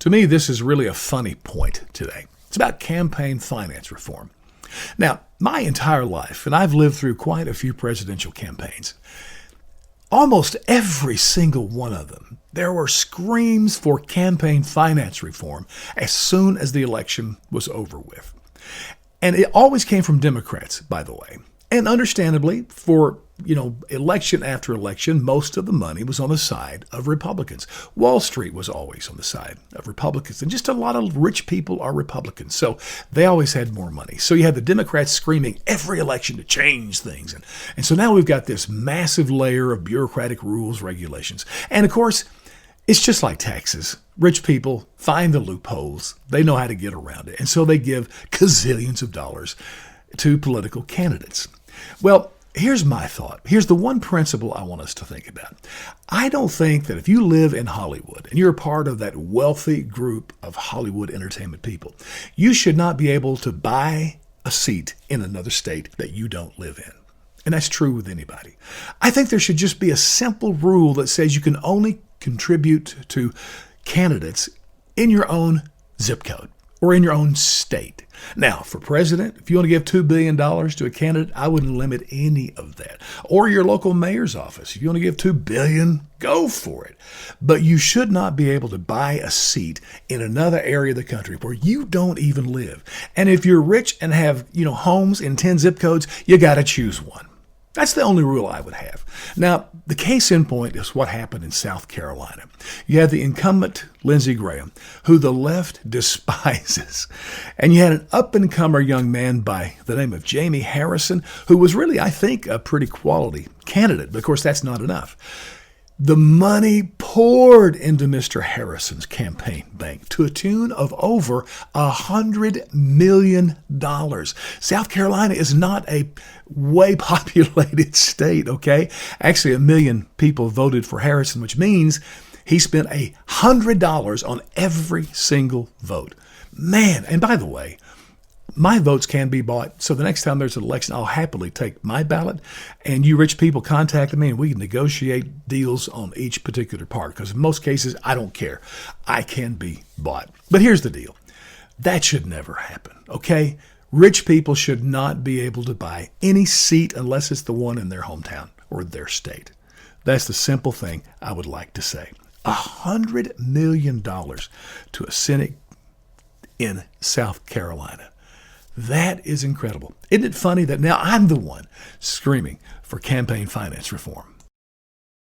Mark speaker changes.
Speaker 1: To me, this is really a funny point today. It's about campaign finance reform. Now, my entire life, and I've lived through quite a few presidential campaigns, almost every single one of them, there were screams for campaign finance reform as soon as the election was over with. And it always came from Democrats, by the way. And understandably, for election after election, most of the money was on the side of Republicans. Wall Street was always on the side of Republicans, and just a lot of rich people are Republicans, so they always had more money. So you had the Democrats screaming every election to change things, and so now we've got this massive layer of bureaucratic rules, regulations, and of course, it's just like taxes. Rich people find the loopholes. They know how to get around it, and so they give gazillions of dollars to political candidates. Well, here's my thought. Here's the one principle I want us to think about. I don't think that if you live in Hollywood and you're a part of that wealthy group of Hollywood entertainment people, you should not be able to buy a seat in another state that you don't live in. And that's true with anybody. I think there should just be a simple rule that says you can only contribute to candidates in your own zip code or in your own state. Now, for president, if you want to give $2 billion to a candidate, I wouldn't limit any of that. Or your local mayor's office. If you want to give $2 billion, go for it. But you should not be able to buy a seat in another area of the country where you don't even live. And if you're rich and have, homes in 10 zip codes, you got to choose one. That's the only rule I would have. Now, the case in point is what happened in South Carolina. You had the incumbent Lindsey Graham, who the left despises. And you had an up-and-comer young man by the name of Jamie Harrison, who was really, I think, a pretty quality candidate. But of course, that's not enough. The money poured into Mr. Harrison's campaign bank to a tune of over $100 million. South Carolina is not a way populated state, okay? Actually, 1 million people voted for Harrison, which means he spent $100 on every single vote. Man, and by the way, my votes can be bought, so the next time there's an election, I'll happily take my ballot, and you rich people contact me, and we can negotiate deals on each particular part, because in most cases, I don't care. I can be bought. But here's the deal. That should never happen, okay? Rich people should not be able to buy any seat unless it's the one in their hometown or their state. That's the simple thing I would like to say. $100 million to a Senate in South Carolina. That is incredible. Isn't it funny that now I'm the one screaming for campaign finance reform?